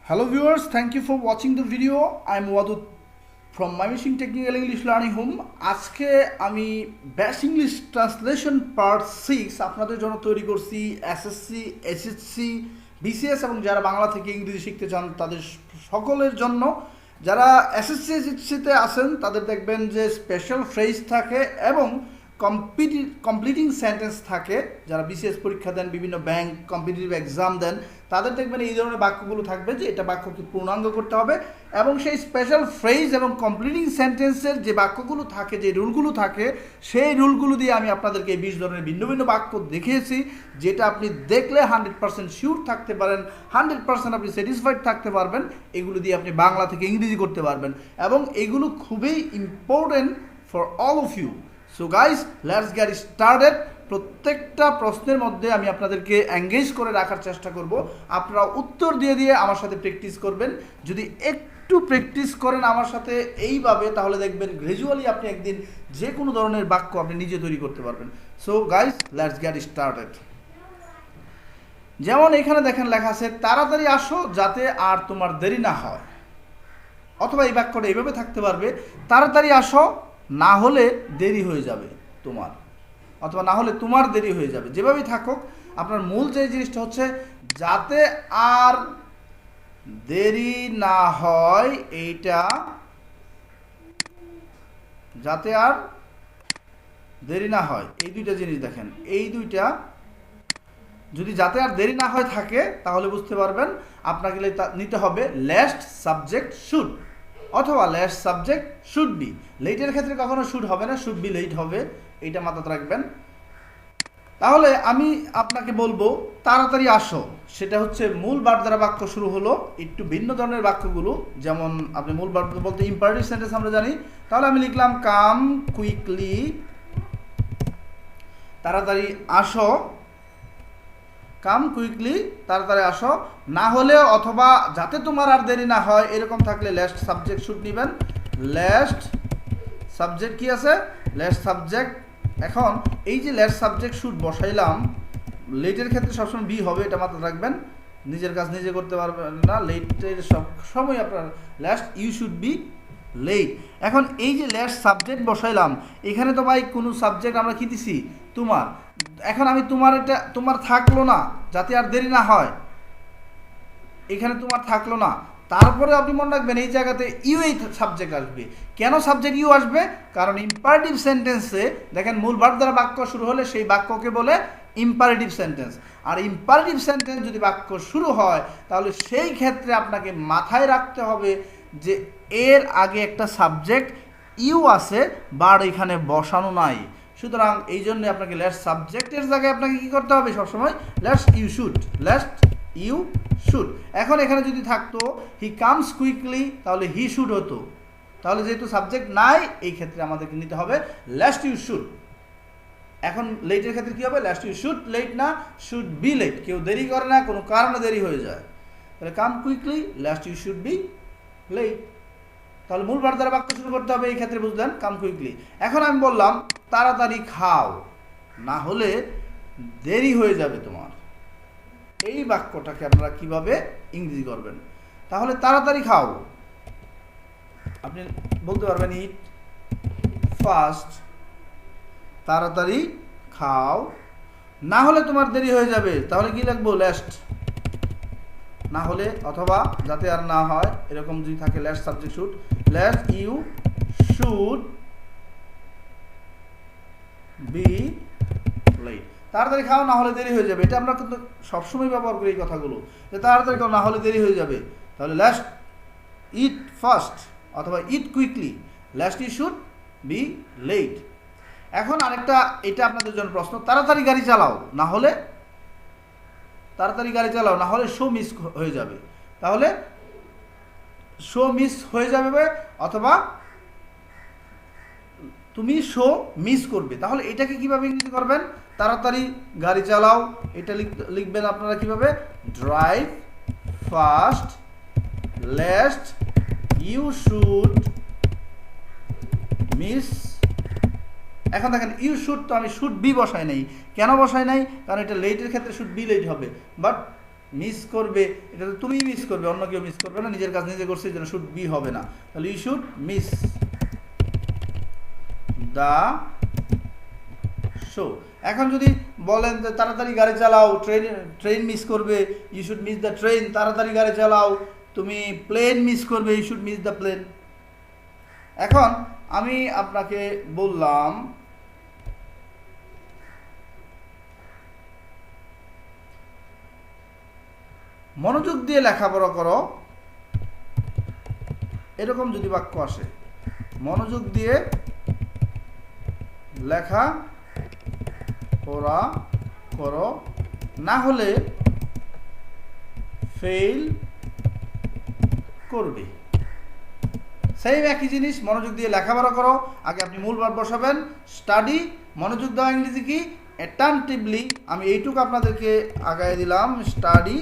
Hello viewers, thank you for watching the video. I'm Wadud from My Machine Technical English Learning Home. আজকে আমি ব্যাস English translation part 6 আপনাদের জন্য তৈরি করছি এসএসসি, এইচএসসি, বিসিএস এবং যারা বাংলা থেকে ইংরেজি শিখতে চান তাদের সকলের জন্য। যারা এসএসসি, এইচএসসিতে আছেন তাদের দেখবেন যে স্পেশাল ফ্রেজ থাকে এবং কমপ্লিটিং সেন্টেন্স থাকে। যারা বিসিএস পরীক্ষা দেন, বিভিন্ন ব্যাংক কম্পিটিটিভ এক্সাম দেন, তাদের দেখবেন এই ধরনের বাক্যগুলো থাকবে যে এটা বাক্যকে পূর্ণাঙ্গ করতে হবে এবং সেই স্পেশাল ফ্রেজ এবং কমপ্লিটিং সেন্টেন্সের যে বাক্যগুলো থাকে, যে রুলগুলো থাকে, সেই রুলগুলো দিয়ে আমি আপনাদেরকে এই 20 ধরনের ভিন্ন ভিন্ন বাক্য দেখিয়েছি, যেটা আপনি দেখলে 100% শিওর থাকতে পারেন, 100% আপনি স্যাটিসফাইড থাকতে পারবেন। এগুলো দিয়ে আপনি বাংলা থেকে ইংরেজি করতে পারবেন এবং এগুলো খুবই important for all of you. So guys, let's get started. প্রত্যেকটা প্রশ্নের মধ্যে আমি আপনাদেরকে এঙ্গেজ করে রাখার চেষ্টা করব। আপনারা উত্তর দিয়ে দিয়ে আমার সাথে প্র্যাকটিস করবেন। যদি একটু প্র্যাকটিস করেন আমার সাথে এইভাবে, তাহলে দেখবেন গ্র্যাজুয়ালি আপনি একদিন যে কোনো ধরনের বাক্য আপনি নিজে তৈরি করতে পারবেন। So guys, let's get started. যেমন এখানে দেখেন লেখা আছে, তাড়াতাড়ি আসো যাতে আর তোমার দেরি না হয়। অথবা এই বাক্যটা এইভাবে থাকতে পারবে, তাড়াতাড়ি আসো, না হলে দেরি হয়ে যাবে তোমার, অথবা না হলে তোমার দেরি হয়ে যাবে। যেভাবেই থাকুক, আপনার মূল যে জিনিসটা হচ্ছে যাতে আর দেরি না হয়, এইটা যাতে আর দেরি না হয়, এই দুইটা জিনিস দেখেন। এই দুইটা যদি যাতে আর দেরি না হয় থাকে, তাহলে বুঝতে পারবেন আপনাকে নিতে হবে লেস্ট সাবজেক্ট শুড, অথবা লেস্ট সাবজেক্ট শুড বি। লেটের ক্ষেত্রে কখনো শুড হবে না, শুড বি লেট হবে, এইটা মাথায় রাখবেন। তাহলে আমি আপনাকে বলবো তাড়াতাড়ি আসো, সেটা হচ্ছে মূল ভার্ব দ্বারা বাক্য শুরু হলো। একটু ভিন্ন ধরনের বাক্যগুলো, যেমন আপনি মূল ভার্ব বলতে ইম্পারেটিভ সেন্টেন্স আমরা জানি। তাহলে আমি লিখলাম কাম কুইকলি, তাড়াতাড়ি আসো, কাম কুইকলি, তাড়াতাড়ি আসো, না হলে অথবা যাতে তোমার আর দেরি না হয়, এরকম থাকলে লেস্ট সাবজেক্ট শুড নেবেন। লেস্ট সাবজেক্ট কি আছে? Lest subject. এখন এই যে লেস্ট সাবজেক্ট শুড বসাইলাম, লেটের ক্ষেত্রে সবসময় বি হবে, এটা মাথায় রাখবেন। নিজের কাজ নিজে করতে পারবেন না, লেটের সব সময় আপনার lest you should be late. এখন এই যে লেস্ট সাবজেক্ট বসাইলাম, এখানে তো ভাই কোনো সাবজেক্ট আমরা কি দিছি? তোমার। এখন আমি তোমার, এটা তোমার থাকলো না, যাতে আর দেরি না হয়, এখানে তোমার থাকলো না। তারপরে আপনি মনে রাখবেন এই জায়গাতে ইউ এই সাবজেক্ট আসবে। কেন সাবজেক্ট ইউ আসবে? কারণ ইম্পারেটিভ সেন্টেন্সে দেখেন মূল ভার্ব দ্বারা বাক্য শুরু হলে সেই বাক্যকে বলে ইম্পারেটিভ সেন্টেন্স। আর ইম্পারেটিভ সেন্টেন্স যদি বাক্য শুরু হয়, তাহলে সেই ক্ষেত্রে আপনাকে মাথায় রাখতে হবে যে এর আগে একটা সাবজেক্ট ইউ আছে, বাট এখানে বসানো নাই। সুতরাং এই জন্য আপনাকে লেস্ট সাবজেক্টের জায়গায় আপনাকে কি করতে হবে? সবসময় lest you should, lest you should. এখন এখানে যদি থাকতো হি কামস কুইকলি, তাহলে হি শুড হতো। তাহলে যেহেতু সাবজেক্ট নাই, এই ক্ষেত্রে আমাদেরকে নিতে হবে লেস্ট ইউ শুড। এখন লেটের ক্ষেত্রে কি হবে? লেস্ট ইউ শুড লেট না, শুড বি লেট। কেউ দেরি করে না, কোনো কারণে দেরি হয়ে যায়। তাহলে come quickly, lest you should be late. তাহলে মূল ভার্ব দ্বারা বাক্য শুরু করতে হবে, এই ক্ষেত্রে বুঝলেন কাম কুইকলি। এখন আমি বললাম তাড়াতাড়ি খাও, না হলে দেরি হয়ে যাবে তোমার। এই বাক্যটাকে আপনারা কিভাবে ইংরেজি করবেন? তাহলে তাড়াতাড়ি খাও, আপনি বলতে পারবেন ইট ফাস্ট, তাড়াতাড়ি খাও, না হলে তোমার দেরি হয়ে যাবে। তাহলে কি লিখবো? লেস্ট, না হলে অথবা যাতে আর না হয়, এরকম যদি থাকে lest subject should, lest you should be late. তাড়াতাড়ি খাও, না হলে দেরি হয়ে যাবে। এটা আমরা কিন্তু সবসময় ব্যবহার করি এই কথাগুলো, যে তাড়াতাড়ি খাও, না হলে দেরি হয়ে যাবে। তাহলে লেস্ট ইট ফাস্ট অথবা eat quickly, lest you should be late. এখন আরেকটা, এটা আপনাদের জন্য প্রশ্ন, তাড়াতাড়ি গাড়ি চালাও, না হলে তাড়াতাড়ি গাড়ি চালাও, না হলে শো মিস হয়ে যাবে। তাহলে শো মিস হয়ে যাবে, অথবা তুমি শো মিস করবে। তাহলে এটাকে কিভাবে ইংরেজি করবেন? তাড়াতাড়ি গাড়ি চালাও, এটা লিখবেন আপনারা কিভাবে? Drive fast, lest you should miss. এখন দেখেন ইউ শুড, তো আমি শুড বি বসাই নাই। কেন বসাই নাই? কারণ এটা লেটের ক্ষেত্রে শুড বি লেট হবে, বাট মিস করবে, এটা তো তুমিই মিস করবে, অন্য কেউ মিস করবে না, নিজের কাজ নিজে করছে, এই জন্য শুড বি হবে না। তাহলে you should miss the show. এখন যদি বলেন যে তাড়াতাড়ি গাড়ি চালাও, ট্রেন মিস করবে, you should miss the train, তাড়াতাড়ি গাড়ি চালাও, তুমি প্লেন মিস করবে, you should miss the plane. এখন আমি আপনাকে বললাম মনোযোগ দিয়ে লেখাপড়া করো, এরকম যদি বাক্য আসে, মনোযোগ দিয়ে লেখা পড়া করো, না হলে ফেল করবে। সেম একই জিনিস, মনোযোগ দিয়ে লেখাপড়া করো, আগে আপনি মূল ভার্ব বসাবেন, স্টাডি, মনোযোগ দেওয়া ইংরেজি কি অ্যাটেন্টিভলি, আমি এইটুকু আপনাদেরকে আগায় দিলাম, স্টাডি,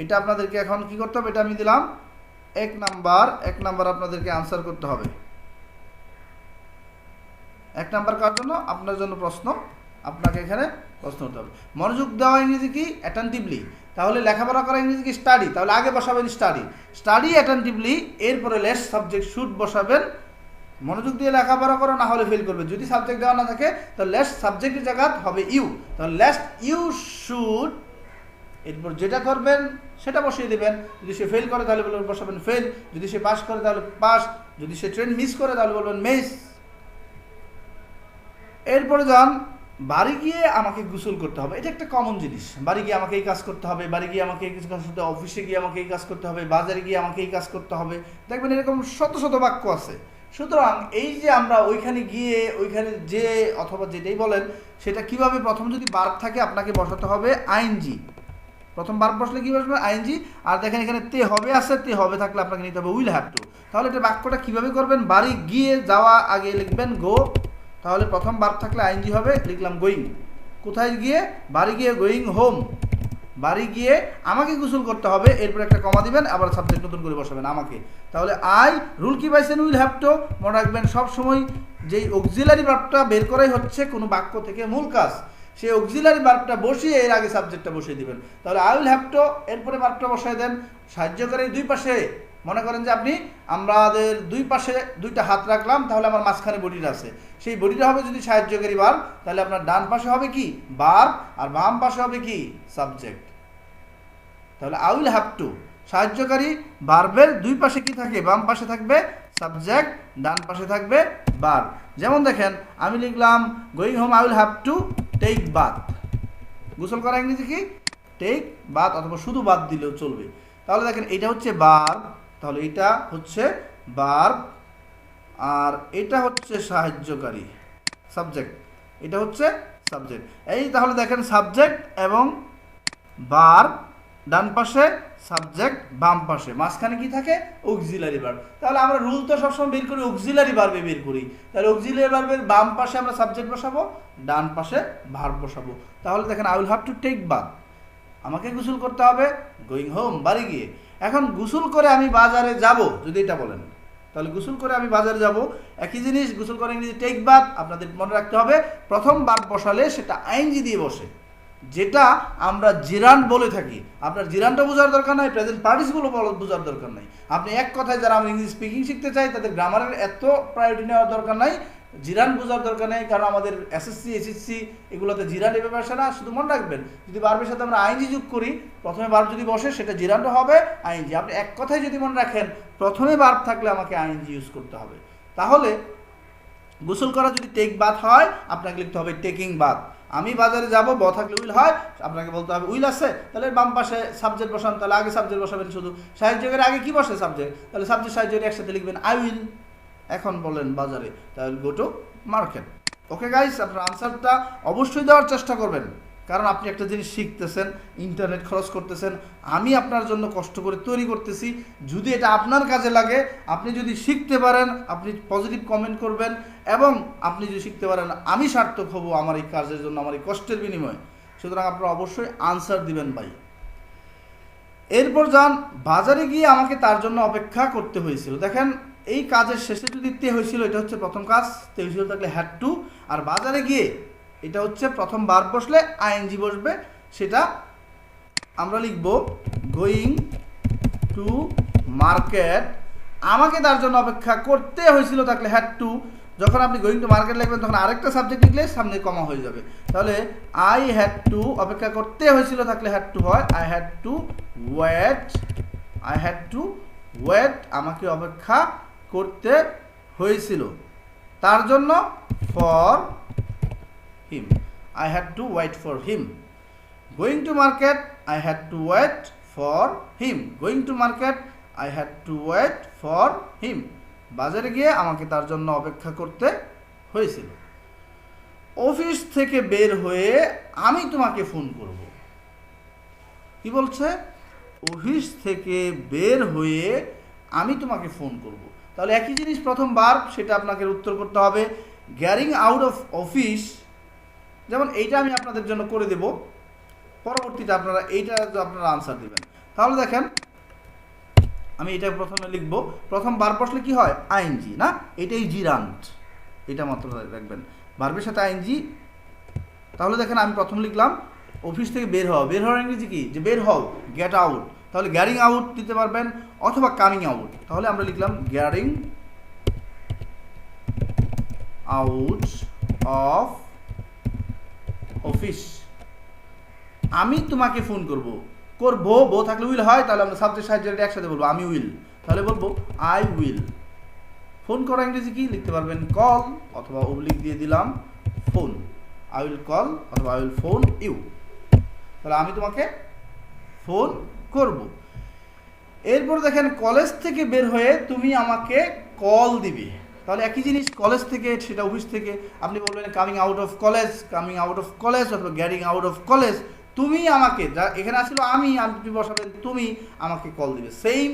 এটা আপনাদেরকে এখন কি করতে হবে, এটা আমি দিলাম 1 নাম্বার আপনাদেরকে আনসার করতে হবে। 1 নাম্বার কার জন্য? আপনার জন্য প্রশ্ন, আপনাকে এখানে প্রশ্ন করতে হবে। মনোযোগ দেওয়া ইংরেজি কি অ্যাটেন্টিভলি, তাহলে লেখাপড়া করা ইংরেজি কি স্টাডি, তাহলে আগে বসাবেন স্টাডি অ্যাটেন্টিভলি, এরপরে লেস সাবজেক্ট শুড বসাবেন। মনোযোগ দিয়ে লেখাপড়া করো, না হলে ফেল করবে। যদি সাবজেক্ট দেওয়া না থাকে তাহলে লেস সাবজেক্টের জায়গা হবে ইউ, তাহলে লেস ইউ শুড, এরপর যেটা করবেন সেটা বসিয়ে দেবেন। যদি সে ফেল করে তাহলে বসাবেন ফেল, যদি সে পাস করে তাহলে পাস, যদি সে ট্রেন মিস করে তাহলে বলবেন মিস। এরপরে যান, বাড়ি গিয়ে আমাকে গোসল করতে হবে, এটা একটা কমন জিনিস, বাড়ি গিয়ে আমাকে এই কাজ করতে হবে, বাড়ি গিয়ে আমাকে এই কাজ করতে হবে, অফিসে গিয়ে আমাকে এই কাজ করতে হবে, বাজারে গিয়ে আমাকে এই কাজ করতে হবে, দেখবেন এরকম শত শত বাক্য আছে। সুতরাং এই যে আমরা ওইখানে গিয়ে, ওইখানে যে, অথবা যেটাই বলেন সেটা কিভাবে, প্রথম যদি ভার্ব থাকে আপনাকে বসাতে হবে আইএনজি, প্রথম ভার্ব বসলে কি বসবে আইএনজি। আর দেখেন এখানে তে হবে আছে, তে হবে থাকলে আপনাকে নিতে হবে উইল হ্যাভ টু। তাহলে এটা বাক্যটা কিভাবে করবেন, বাড়ি গিয়ে, যাওয়া আগে লিখবেন গো, তাহলে প্রথম ভার্ব থাকলে আইএনজি হবে, লিখলাম গোয়িং। কোথায় গিয়ে? বাড়ি গিয়ে, গোয়িং হোম, বাড়ি গিয়ে আমাকে গোসল করতে হবে, এরপর একটা কমা দিবেন, আবার সাবজেক্ট নতুন করে বসাবেন আমাকে। তাহলে আই, রুল কি পাইছেন উইল হ্যাভ টু, মনে রাখবেন সবসময় যেই অক্সিলারি ভার্বটা বের করাই হচ্ছে কোনো বাক্য থেকে মূল কাজ, সেই অক্সিলারি ভার্বটা বসিয়ে এর আগে সাবজেক্টটা বসিয়ে দিবেন। তাহলে আই উইল হ্যাভ টু, এরপরে ভার্বটা বসাই দেন। সাহায্যকারী দুই পাশে, মনে করেন যে আপনি আমাদের দুই পাশে দুইটা হাত রাখলাম, তাহলে আমার মাঝখানে বডিটা আছে, সেই বডিটা হবে যদি সাহায্যকারী ভার্ব, তাহলে আপনার ডান পাশে হবে কি ভার্ব, আর বাম পাশে হবে কি সাবজেক্ট। তাহলে আই উইল হ্যাভ টু, সাহায্যকারী ভার্বের দুই পাশে কি থাকে, বাম পাশে থাকবে সাবজেক্ট, ডান পাশে থাকবে ভার্ব। যেমন দেখেন আমি লিখলাম going home I will have to take bath, গোসল করা ইংরেজি কি টেক বাথ, অথবা শুধু বাথ দিলেও চলবে। তাহলে দেখেন এটা হচ্ছে ভার্ব, তাহলে এটা হচ্ছে ভার্ব, আর এটা হচ্ছে সাহায্যকারী সাবজেক্ট, এটা হচ্ছে সাবজেক্ট। এই তাহলে দেখেন সাবজেক্ট এবং ভার্ব ডান পাশে, সাবজেক্ট বাম পাশে, মাঝখানে কি থাকে অক্সিলারি ভার্ব। তাহলে আমরা রুল তো সবসময় বের করি অক্সিলারি ভার্বে বের করি, তাহলে অক্সিলারি ভার্বের বাম পাশে আমরা সাবজেক্ট বসাবো, ডান পাশে ভার্ব বসাবো। তাহলে দেখেন I will have to take bath, আমাকে গোসল করতে হবে, গোয়িং হোম বাড়ি গিয়ে। এখন গোসল করে আমি বাজারে যাব, যদি এটা বলেন তাহলে গোসল করে আমি বাজারে যাব, একই জিনিস, গোসল করে ইংরেজি টেক বাথ। আপনাদের মনে রাখতে হবে প্রথম ভার্ব বসালে সেটা আইএনজি দিয়ে বসে, যেটা আমরা জিরান্ড বলে থাকি। আপনার জিরান্ডটা বোঝার দরকার নাই, প্রেজেন্ট পার্টিসিপল বোঝার দরকার নাই। আপনি এক কথায় যারা আমরা ইংলিশ স্পিকিং শিখতে চাই তাদের গ্রামারের এত প্রায়োরিটি নেওয়ার দরকার নাই, জিরান্ড বোঝার দরকার নেই, কারণ আমাদের এসএসসি এসএসসি এগুলোতে জিরান্ড এভাবে আসে না। শুধু মনে রাখবেন যদি ভার্বের সাথে আমরা আইএনজি যোগ করি, প্রথমে ভার্ব যদি বসে সেটা জিরান্ড হবে আইএনজি। আপনি এক কথায় যদি মনে রাখেন প্রথমে ভার্ব থাকলে আমাকে আইএনজি ইউজ করতে হবে। তাহলে গোসল করা যদি টেক বাথ হয় আপনাকে লিখতে হবে টেকিং বাথ। আমি বাজারে যাব, ব থাকলে উইল হয়, আপনাকে বলতে হবে উইল আছে, তাহলে বাম পাশে সাবজেক্ট বসান, তাহলে আগে সাবজেক্ট বসাবেন শুধু, সাহায্যের আগে কি বসে সাবজেক্ট, তাহলে সাবজেক্ট সাহায্যের একসাথে লিখবেন আই উইল। এখন বলেন বাজারে, তাহলে go to market. Okay guys, আপনার আনসারটা অবশ্যই দেওয়ার চেষ্টা করবেন, কারণ আপনি একটা জিনিস শিখতেছেন, ইন্টারনেট খরচ করতেছেন, আমি আপনার জন্য কষ্ট করে তৈরি করতেছি। যদি এটা আপনার কাজে লাগে, আপনি যদি শিখতে পারেন, আপনি পজিটিভ কমেন্ট করবেন, এবং আপনি যদি শিখতে পারেন আমি সার্থক হব আমার এই কাজের জন্য, আমার এই কষ্টের বিনিময়ে। সুতরাং আপনারা অবশ্যই আনসার দিবেন ভাই। এরপর যান, বাজারে গিয়ে আমাকে তার জন্য অপেক্ষা করতে হয়েছিল। দেখেন এই কাজের শেষে যদি তে হয়েছিল, এটা হচ্ছে প্রথম কাজ, তে হয়েছিল থাকলে হ্যাড টু, আর বাজারে গিয়ে এটা হচ্ছে প্রথম ভার্ব বসলে আইএনজি বসবে, সেটা আমরা লিখব গোয়িং টু মার্কেট, আমাকে তার জন্য অপেক্ষা করতে হয়েছিল থাকলে হ্যাড টু, যখন আপনি গোয়িং টু মার্কেট লিখবেন তখন আরেকটা সাবজেক্ট লিখলে সামনে কমা হয়ে যাবে। তাহলে আই হ্যাড টু, অপেক্ষা করতে হয়েছিল থাকলে হ্যাড টু হয় I had to wait, I had to wait, আমাকে অপেক্ষা করতে হয়েছিল তার জন্য for him, I had to wait for him. Going to market I had to wait for him, going to market I had to wait for him, বাজারে গিয়ে আমাকে তার জন্য অপেক্ষা করতে হয়েছিল। অফিস থেকে বের হয়ে আমি তোমাকে ফোন করব, কি বলছে? অফিস থেকে বের হয়ে আমি তোমাকে ফোন করব। তাহলে একই জিনিস প্রথম ভার্ব, সেটা আপনাকে উত্তর করতে হবে। গেটিং আউট অফ অফিস, যেমন এইটা আমি আপনাদের জন্য করে দেব, পরবর্তীতে আপনারা এইটা আপনারা আনসার দিবেন। তাহলে দেখেন আমি এটা প্রথমে লিখব, প্রথম ভার্ব বসলে কি হয়? আইএনজি না, এটাই জিরান্ট, এটা মাত্র রাখবেন ভার্বের সাথে আইএনজি। তাহলে দেখেন আমি প্রথম লিখলাম অফিস থেকে বের হওয়া, বের হওয়ার ইংরেজি কি? যে বের হও, গেট আউট। তাহলে গেটিং আউট দিতে পারবেন অথবা কামিং আউট। তাহলে আমরা লিখলাম গেটিং আউট অফ অফিস, আমি তোমাকে ফোন করব, করবো বো থাকলে উইল হয়, তাহলে আমরা সাবজেক্ট সাহায্যে একসাথে বলবো আমি উইল, তাহলে বলবো আই উইল। ফোন করা ইংরেজি কি লিখতে পারবেন? কল, অথবা ওবলিক দিয়ে দিলাম ফোন, আই উইল কল অথবা আই উইল ফোন ইউ, তাহলে আমি তোমাকে ফোন করব। এরপর দেখেন কলেজ থেকে বের হয়ে তুমি আমাকে কল দিবে, তাহলে একই জিনিস কলেজ থেকে সেটা অফিস থেকে, আপনি বলবেন coming out of college, coming out of college অথবা গেটিং আউট অফ কলেজ। তুমি আমাকে, যা এখানে আসলে আমি বসাবেন তুমি আমাকে কল দিবে, same,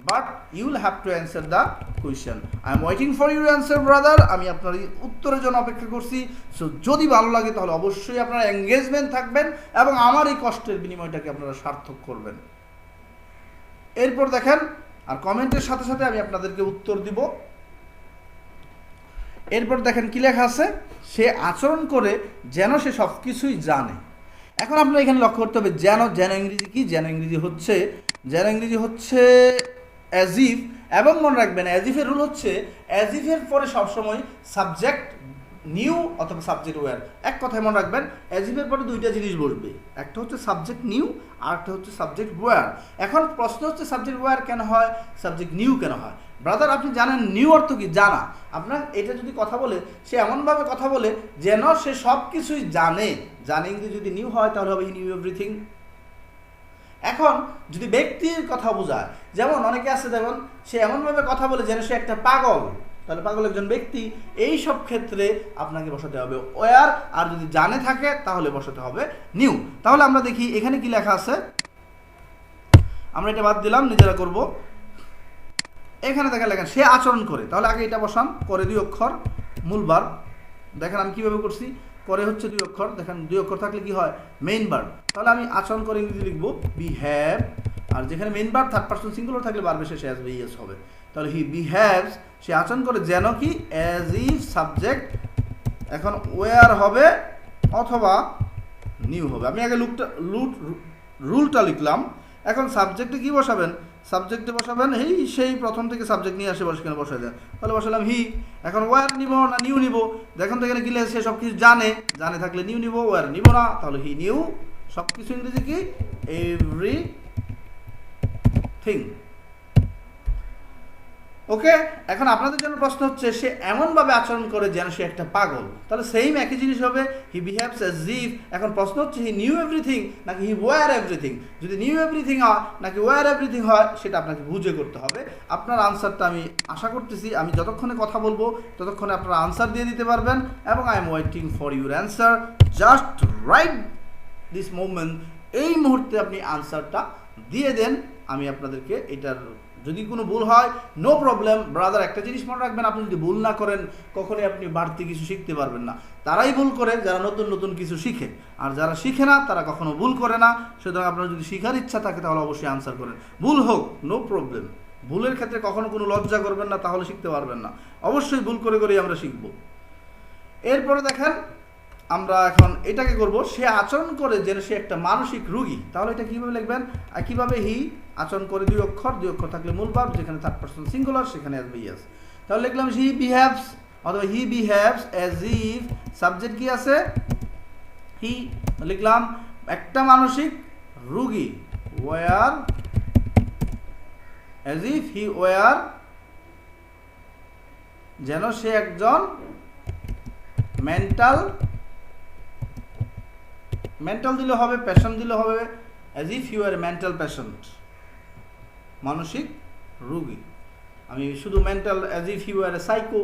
but you will have to answer the question. I am waiting for your answer brother, আমি আপনার উত্তরের জন্য অপেক্ষা করছি। সো যদি ভালো লাগে তাহলে অবশ্যই আপনারা এঙ্গেজমেন্ট থাকবেন এবং আমার এই কষ্টের বিনিময়টাকে আপনারা সার্থক করবেন। এরপর দেখেন, আর কমেন্টের সাথে সাথে আমি আপনাদেরকে উত্তর দিব। এরপর দেখেন কি লেখা আছে, সে আচরণ করে যেন সে সব কিছুই জানে। এখন আপনার এখানে লক্ষ্য করতে হবে যেন, যেন ইংরেজি কি? যেন ইংরেজি হচ্ছে অ্যাজ ইফ, এবং মনে রাখবেন অ্যাজ ইফের রুল হচ্ছে অ্যাজ ইফের পরে সবসময় সাবজেক্ট নিউ অথবা সাবজেক্ট ওয়্যার। এক কথায় মনে রাখবেন অ্যাজ ইফের পরে দুইটা জিনিস বসবে, একটা হচ্ছে সাবজেক্ট নিউ আর একটা হচ্ছে সাবজেক্ট ওয়্যার। এখন প্রশ্ন হচ্ছে সাবজেক্ট ওয়্যার কেন হয়, সাবজেক্ট নিউ কেন হয়? ব্রাদার আপনি জানেন নিউ অর্থ কি? জানা। আপনার এটা যদি কথা বলে, সে এমনভাবে কথা বলে যেন সে সব কিছুই জানে, ইংরেজি যদি নিউ হয় তাহলে হবে হি নিউ এভরিথিং। এখন যদি ব্যক্তির কথা বোঝায়, যেমন অনেকে আছে দেখুন সে এমনভাবে কথা বলে যেন সে একটা পাগল, তাহলে পাগল একজন ব্যক্তি। এই সব ক্ষেত্রে আপনাকে বসাতে হবে ওয়্যার, আর যদি জানে থাকে তাহলে বসাতে হবে নিউ। তাহলে আমরা দেখি এখানে কি লেখা আছে, আমরা এটা বাদ দিলাম, নিজেরা করব। এখানে দেখেন সে আচরণ করে, তাহলে আগে এটা বসান, করে 2 অক্ষর মূল ভার্ব। দেখেন আমি কিভাবে করছি, করে হচ্ছে 2 অক্ষর, দেখেন 2 অক্ষর থাকলে কি হয়? Main verb. তাহলে আমি আচরণ করে ইংরেজি লিখবো বিহেভ, আর যেখানে main verb third person singular থাকলে ভার্বের শেষে আসবে ইএস হবে। তাহলে হি বিহেভস, সে আচরণ করে যেন কি? অ্যাজ ইফ সাবজেক্ট, এখন ওয়্যার হবে অথবা নিউ হবে। আমি আগে রুলটা লিখলাম। এখন সাবজেক্টে কি বসাবেন? সাবজেক্টে বসাবেন সেই প্রথম থেকে সাবজেক্ট নিয়ে আসে সেখানে বসা যায়, তাহলে বসালাম হি। এখন ওয়্যার নিব না নিউ নিব? দেখুন তো এখানে গেলে সে সব কিছু জানে থাকলে নিউ নিব, ওয়্যার নিব না, তাহলে হি নিউ সব কিছু। ইংরেজি কি? এভরিথিং। ওকে, এখন আপনাদের জন্য প্রশ্ন হচ্ছে সে এমনভাবে আচরণ করে যেন সে একটা পাগল, তাহলে সেম একই জিনিস হবে হি বিহেভস অ্যাজ ইফ। এখন প্রশ্ন হচ্ছে হি নিউ এভরিথিং নাকি হি ওয়্যার এভরিথিং? যদি নিউ এভরিথিং হয় নাকি ওয়্যার এভরিথিং হয় সেটা আপনাকে বুঝে করতে হবে। আপনার আনসারটা আমি আশা করতেছি আমি যতক্ষণে কথা বলবো ততক্ষণে আপনারা আনসার দিয়ে দিতে পারবেন, এবং I am waiting for your answer just right this moment. এই মুহূর্তে আপনি আনসারটা দিয়ে দেন। আমি আপনাদেরকে এটার যদি কোনো ভুল হয় নো প্রবলেম ব্রাদার, একটা জিনিস মনে রাখবেন, আপনি যদি ভুল না করেন কখনোই আপনি বাড়তি কিছু শিখতে পারবেন না। তারাই ভুল করে যারা নতুন নতুন কিছু শিখে, আর যারা শিখে না তারা কখনো ভুল করে না। সুতরাং আপনার যদি শেখার ইচ্ছা থাকে তাহলে অবশ্যই আনসার করেন, ভুল হোক নো প্রবলেম। ভুলের ক্ষেত্রে কখনো কোনো লজ্জা করবেন না, তাহলে শিখতে পারবেন না। অবশ্যই ভুল করে করেই আমরা শিখব। এরপরে দেখেন আমরা এখন এটাকে করব সে আচরণ করে যেন সে একটা মানসিক রোগী। তাহলে এটা কিভাবে লিখবেন? আর কিভাবে হি আচরণ করে দুই অক্ষর থাকলে মূল ভার্ব, যেখানে থার্ড পারসন সিঙ্গুলার সেখানে আসবে ইয়েস। তাহলে লিখলাম হি বিহেভস অথবা he behaves as if, subject কি আছে? হি। লিখলাম একটা মানসিক রোগী, were as if he were, যেন সে একজন মেন্টাল দিলে হবে, পেশেন্ট দিলে হবে, as if you are mental patient, মানসিক রোগী। আমি শুধু mental, as if you are a psycho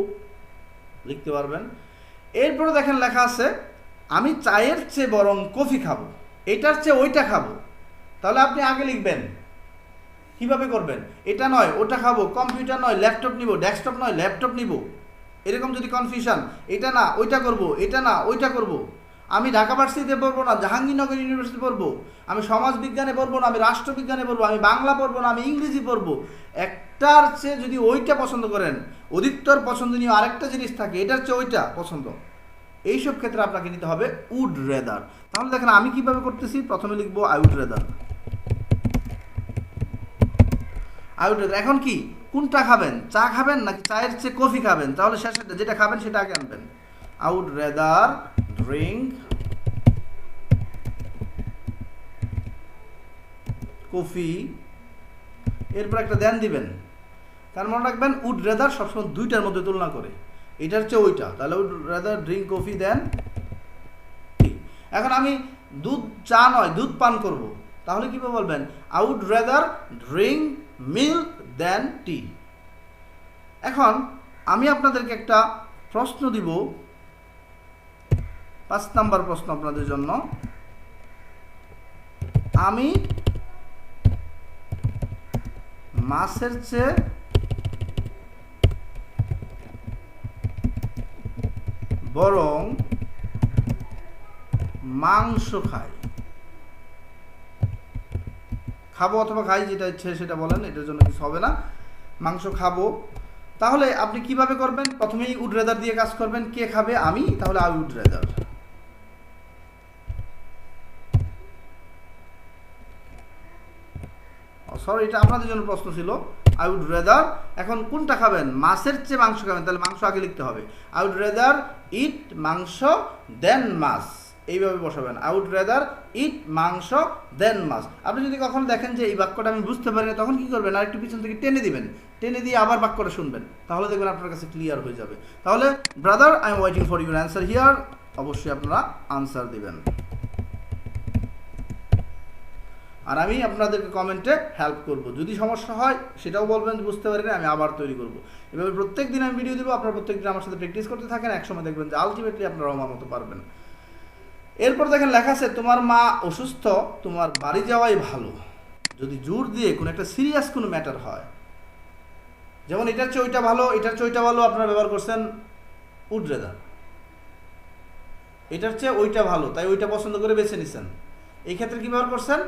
লিখতে পারবেন। এরপরে দেখেন লেখা আছে আমি চায়ের চেয়ে বরং কফি খাবো, এটার চেয়ে ওইটা খাবো। তাহলে আপনি আগে লিখবেন কিভাবে করবেন, এটা নয় ওটা খাবো, কম্পিউটার নয় ল্যাপটপ নিব, ডেস্কটপ নয় ল্যাপটপ নিব, এরকম যদি কনফিউশন, এটা না ওইটা করব, এটা না ওইটা করব, আমি ঢাকা ভার্সিটিতে পড়বো না জাহাঙ্গীরনগর ইউনিভার্সিটি পড়বো, আমি সমাজ বিজ্ঞানে পড়বো না আমি রাষ্ট্রবিজ্ঞানে পড়বো, আমি বাংলা পড়বো না আমি ইংরেজি পড়বো, একটার চেয়ে যদি ওইটা পছন্দ করেন, অধিকতর পছন্দনীয় আরেকটা জিনিস থাকে, এটার চেয়ে ওইটা পছন্দ, এইসব ক্ষেত্রে আপনাকে নিতে হবে উড রেদার। তাহলে দেখেন আমি কিভাবে করতেছি, প্রথমে লিখবো I would rather, I would rather. এখন কি কোনটা খাবেন, চা খাবেন নাকি চায়ের চেয়ে কফি খাবেন? তাহলে শেষে যেটা খাবেন সেটা আগে আনবেন। I would rather drink coffee, এরপর একটা দেন দিবেন। কারণ মনে রাখবেন উড রেদার সবসময় দুইটার মধ্যে তুলনা করে, এটার চেয়ে ওইটা, তাহলে would rather drink coffee then tea. এখন আমি দুধ চা নয় দুধ পান করব, তাহলে কীভাবে বলবেন? I would rather drink milk than tea. এখন আমি আপনাদেরকে একটা প্রশ্ন দিব, 5 নাম্বার প্রশ্ন আপনাদের জন্য। আমি মাছের চেয়ে বরং মাংস খাই, খাবো অথবা খাই, যেটা ইচ্ছে সেটা বলেন, এটার জন্য কিছু হবে না, মাংস খাবো। তাহলে আপনি কিভাবে করবেন? প্রথমেই উড রেদার দিয়ে কাজ করবেন, কে খাবে? আমি, তাহলে আই উড রেদার। সরি, এটা আপনাদের জন্য প্রশ্ন ছিল, আই উড রেদার। এখন কোনটা খাবেন? মাছের চেয়ে মাংস খাবেন, তাহলে মাংস আগে লিখতে হবে। আই উড রেদার ইট মাংস দেন মাছ, এইভাবে বসাবেন। আই উড রেদার ইট মাংস দেন মাছ। আপনি যদি কখনো দেখেন যে এই বাক্যটা আমি বুঝতে পারি না, তখন কি করবেন? আর একটু পিছন থেকে টেনে দিবেন, টেনে দিয়ে আবার বাক্যটা শুনবেন, তাহলে দেখবেন আপনার কাছে ক্লিয়ার হয়ে যাবে। তাহলে brother I am waiting for your answer here, অবশ্যই আপনারা আনসার দিবেন, আর আমি আপনাদেরকে কমেন্টে হেল্প করব। যদি সমস্যা হয় সেটাও বলবেন, বুঝতে পারি না, আমি আবার তৈরি করব। এভাবে প্রত্যেক দিন আমি ভিডিও দেবো, আপনারা প্রত্যেক দিন আমার সাথে প্র্যাকটিস করতে থাকেন, একসময় দেখবেন যে আলটিমেটলি আপনারা আমার মতো পারবেন। এরপর দেখেন লেখা আছে তোমার মা অসুস্থ, তোমার বাড়ি যাওয়াই ভালো। যদি জোর দিয়ে কোনো একটা সিরিয়াস কোনো ম্যাটার হয়, যেমন এটার চেয়ে ওইটা ভালো, এটার চেয়ে ওইটা ভালো, আপনারা ব্যবহার করছেন উড রেদার, এটার চেয়ে ওইটা ভালো তাই ওইটা পছন্দ করে বেছে নিছেন, এই ক্ষেত্রে কি ব্যবহার করছেন?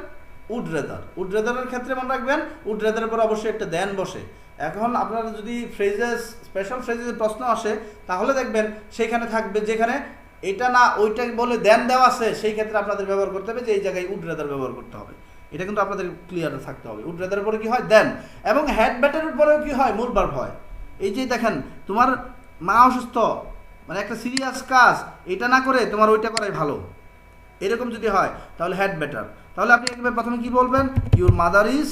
Would rather. উড রেদারের ক্ষেত্রে মনে রাখবেন উড রেদারের পর অবশ্যই একটা দেন বসে। এখন আপনারা যদি ফ্রেজেস, স্পেশাল ফ্রেজেসের প্রশ্ন আসে, তাহলে দেখবেন সেখানে থাকবে, যেখানে এটা না ওইটা বলে দেন দেওয়া আছে, সেই ক্ষেত্রে আপনাদের ব্যবহার করতে হবে যে এই জায়গায় উড রেদার ব্যবহার করতে হবে। এটা কিন্তু আপনাদের ক্লিয়ার থাকতে হবে। উড রেদারের পরে কি হয়? দেন। এবং হ্যাড ব্যাটারের পরেও কি হয়? মূল ভার্ব হয়। এই যে দেখেন তোমার মা অসুস্থ, মানে একটা সিরিয়াস কাজ, এটা না করে তোমার ওইটা করাই ভালো, এরকম যদি হয় তাহলে হ্যাড বেটার। তাহলে আপনি একবার প্রথমে কি বলবেন? ইউর মাদার ইজ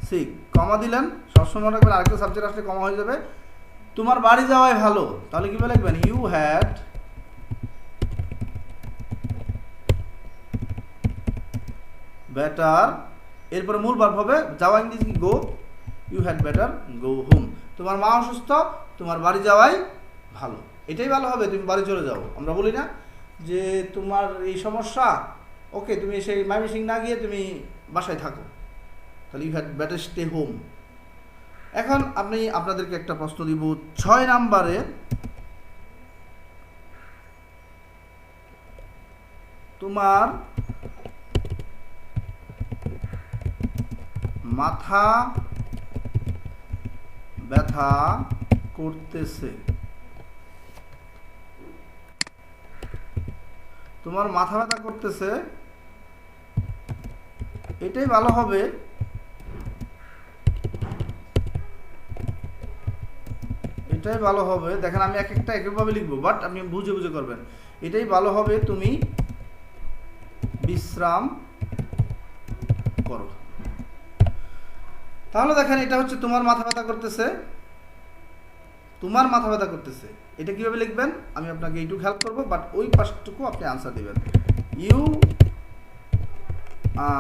সিক, কমা দিলেন, সবসময় রাখবেন, আরেকটা সাবজেক্ট আসলে কমা হয়ে যাবে। তোমার বাড়ি যাওয়াই ভালো, তাহলে কি লিখবেন? ইউ হ্যাড বেটার, এরপরে মূল ভার্ব হবে যাওয়া, ইংরেজি কি? Go. You had better go home. তোমার মা অসুস্থ, তোমার বাড়ি যাওয়াই ভালো, এটাই ভালো হবে, তুমি বাড়ি চলে যাও। আমরা বলি না যে তোমার এই সমস্যা, ওকে তুমি সেই ময়মনসিং না গিয়ে তুমি বাসায় থাকো, তাহলে you had better stay home. এখন আমি আপনাদেরকে একটা প্রশ্ন দিব 6 নাম্বারে। তোমার মাথা ব্যথা করতেছে, তোমার মাথা ব্যথা করতেছে, এটাই ভালো হবে। এটাই ভালো হবে, দেখেন আমি এক একটা একভাবে লিখবো, বাট আপনি বুঝে বুঝে করবেন। এটাই ভালো হবে, তুমি বিশ্রাম করো। তাহলে দেখেন এটা হচ্ছে তোমার মাথা ব্যথা করতেছে, তোমার মাথা ব্যথা করতেছে। এটা কিভাবে লিখবেন আমি আপনাকে এইটুকু হেল্প করবো, বাট ওই পাশটুকু আপনি আনসার দিবেন। You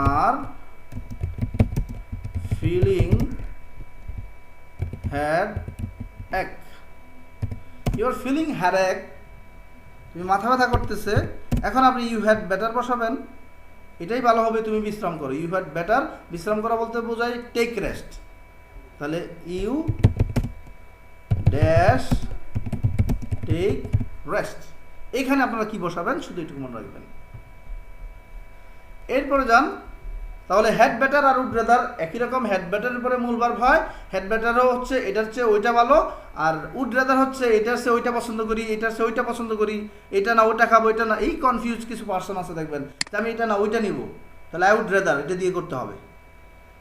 are feeling headache, you are feeling headache, তুমি মাথা ব্যথা করতেছে। এখন আপনি ইউ হ্যাড বেটার বসাবেন, এটাই ভালো হবে, তুমি বিশ্রাম করো। ইউ হ্যাড বেটার, বিশ্রাম করা বলতে বোঝায় টেক রেস্ট। তাহলে ইউ ড্যাশ টেক রেস্ট, এইখানে আপনারা কি বসাবেন শুধু এটুকু মনে রাখবেন। এরপরে যান, তাহলে হেড বেটার আর উড রেদার একই রকম। হেড বেটারের পরে মূল ভার্ব হয়, হেড বেটারও হচ্ছে এটার চেয়ে ওইটা ভালো, আর উড রেদার হচ্ছে এটার চেয়ে ওইটা পছন্দ করি, এটার চেয়ে ওইটা পছন্দ করি, এটা না ওইটা খাবো, এটা না, এই কনফিউজ কিছু পার্সন আছে দেখবেন যে আমি এটা না ওইটা নিব, তাহলে আই উড রেদার এটা দিয়ে করতে হবে।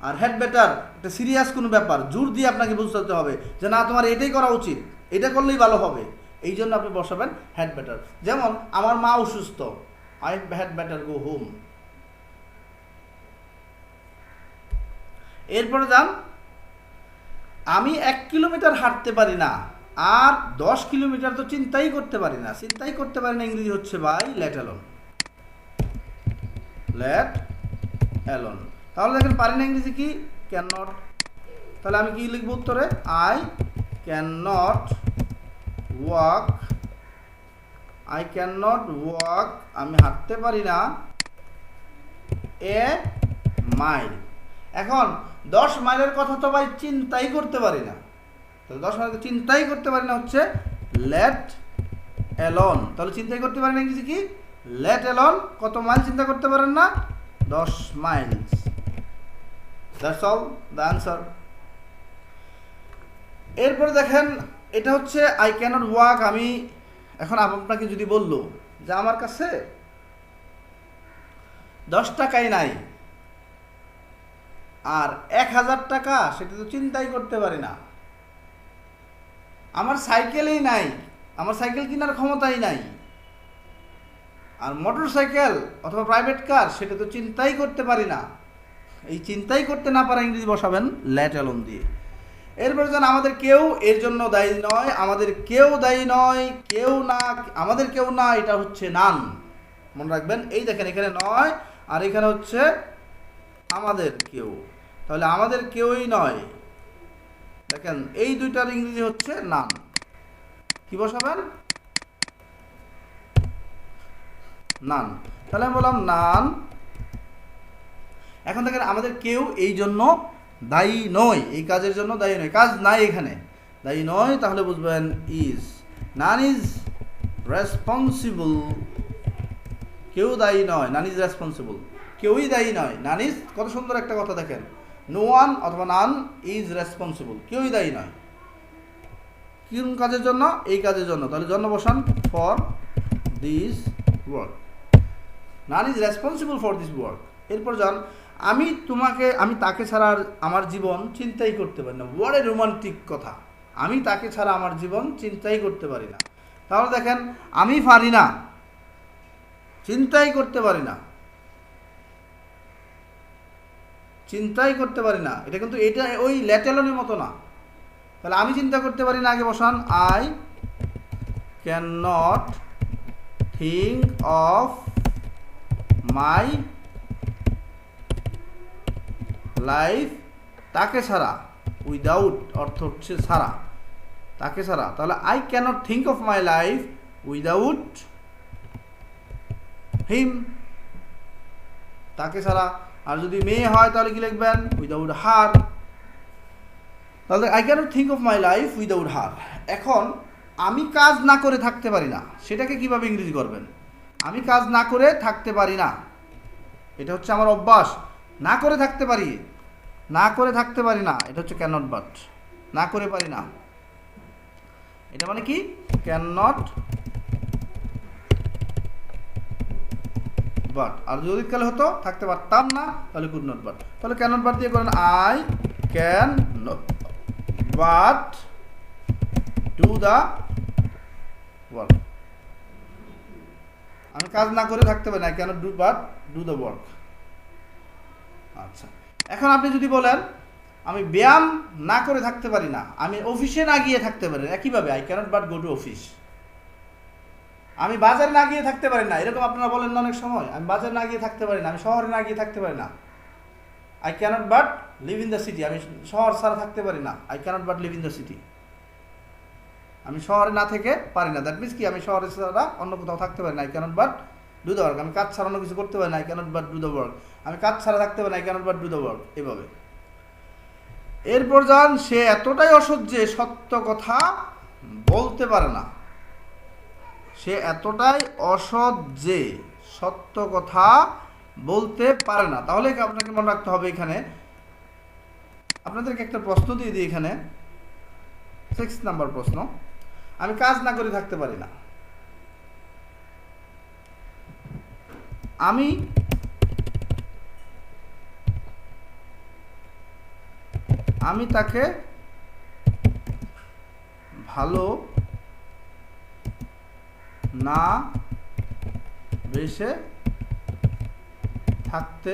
আর হেড বেটার একটা সিরিয়াস কোনো ব্যাপার, জোর দিয়ে আপনাকে বুঝতে হবে যে না তোমার এটাই করা উচিত, এটা করলেই ভালো হবে, এই জন্য আপনি বসাবেন হেড বেটার। যেমন আমার মা অসুস্থ, I had better go home. এরপরে যান, আমি 1 কিলোমিটার হাঁটতে পারি না, আর 10 কিলোমিটার তো চিন্তাই করতে পারি না। চিন্তাই করতে পারি না ইংরেজি হচ্ছে by let alone, let alone. তাহলে দেখেন পারি না ইংরেজি কি, ক্যান নট। তাহলে আমি কি লিখবো উত্তরে, I can not walk, I can not walk, আমি হাঁটতে পারি না এ মাইল। এখন 10 মাইলের কথা তো ভাই চিন্তাই করতে পারি না, তো 10 মাইল চিন্তাই করতে পারি না হচ্ছে লেট অ্যালোন। তাহলে চিন্তাই করতে পারি না ইংরেজি কি, লেট অ্যালোন। কত মাইল চিন্তা করতে পারেন না, 10 Miles. That's all the answer. এরপরে দেখেন এটা হচ্ছে আই ক্যানট ওয়াক। আমি এখন আপনাকে যদি বললো যে আমার কাছে 10 টাকাই নাই আর 1000 টাকা, সেটা তো চিন্তাই করতে পারি না। আমার সাইকেলই নাই, আমার সাইকেল কেনার ক্ষমতাই নাই, আর মোটর সাইকেল অথবা প্রাইভেট কার সেটা তো চিন্তাই করতে পারি না। এই চিন্তাই করতে না পারা ইংরেজি বসাবেন লেট অ্যালোন দিয়ে। এরপরে যেন আমাদের কেউ এর জন্য দায়ী নয়, আমাদের কেউ দায়ী নয়, কেউ না, আমাদের কেউ না, এটা হচ্ছে নান, মনে রাখবেন। এই দেখেন এখানে নয় আর এখানে হচ্ছে আমাদের কেউ, তাহলে আমাদের কেউই নয়। দেখেন এই দুইটার ইংরেজি হচ্ছে নান, কি বসাবেন, নান। তাহলে আমি বললাম নান। এখন দেখেন আমাদের কেউ এই জন্য দায়ী নয়, এই কাজের জন্য দায়ী নয়, কাজ নাই এখানে, দায়ী নয়, তাহলে বুঝবেন ইজ। নান ইজ রেসপন্সিবল, কেউ দায়ী নয়, নান ইজ রেসপন্সিবল, কেউই দায়ী নয়। নান ইজ, কত সুন্দর একটা কথা দেখেন, নো ওয়ান অথবা নান ইজ রেসপন্সিবল, কেউই দায়ী নয়। কোন কাজের জন্য, এই কাজের জন্য, তাহলে জন্য বসান for this work, naan is responsible for this work. এরপর যান, আমি তাকে ছাড়া আমার জীবন চিন্তাই করতে পারি না। বড় রোমান্টিক কথা, আমি তাকে ছাড়া আমার জীবন চিন্তাই করতে পারি না। তাহলে দেখেন আমি পারি না, চিন্তাই করতে পারি না, চিন্তাই করতে পারি না, এটা কিন্তু এটা ওই লেট অ্যালোনের মতো না। তাহলে আমি চিন্তা করতে পারি না আগে বসান I can not think of my life, তাকে ছাড়া, উইদাউট অর্থ হচ্ছে ছাড়া, তাকে ছাড়া। তাহলে I cannot think of my life without him, তাকে ছাড়া। আর যদি মেয়ে হয় তাহলে কি লিখবেন উইদাউট হার। তাহলে I cannot think of my life without her. এখন আমি কাজ না করে থাকতে পারি না, সেটাকে কিভাবে ইংরেজি করবেন, আমি কাজ না করে থাকতে পারি না, এটা হচ্ছে আমার অভ্যাস, না করে থাকতে পারি, না করে থাকতে পারি না, এটা হচ্ছে ক্যানট বাট, না করে পারি না। এটা মানে কি ক্যান নট বাট, আর যদি অতীতকালে হতো থাকতে পারতাম না তাহলে কুড নট বাট। তাহলে ক্যান নট বাট দিয়ে করেন I can not but do the work. আমি কাজ না করে থাকতে পারি না, I cannot do but do the work. আচ্ছা, এখন আপনি যদি বলেন আমি ব্যায়াম না করে থাকতে পারি না, আমি অফিসে না গিয়ে থাকতে পারি না, একইভাবে I cannot but go to office. আমি বাজারে না গিয়ে থাকতে পারি না, এরকম আপনারা বলেন না অনেক সময়, আমি বাজারে না গিয়ে থাকতে পারি না, আমি শহরে না গিয়ে থাকতে পারি না, I cannot but live in the city. আমি শহর ছাড়া থাকতে পারি না, I cannot but live in the city. আমি শহরে না থেকে পারি না, দ্যাট মিনস কি আমি শহরে ছাড়া অন্য কোথাও থাকতে পারি না, I cannot but do the work. আমি কাজ ছাড়া অন্য কিছু করতে পারি না, I cannot but do the work. আমি কাজ ছাড়া থাকতে পারি না, I cannot but do the work. এভাবে এরপর যান, সে এতটাই অসহ্যে সত্য কথা বলতে পারে না। সে এতটাই অসহ্যে সত্য কথা বলতে পারে না। তাহলে আপনাকে মনে রাখতে হবে, এখানে আপনাদেরকে একটা প্রশ্ন দিয়ে দিই, এখানে 6 নাম্বার প্রশ্ন, আমি কাজ না করে থাকতে পারি না। আমি তাকে ভালো না বেশে থাকতে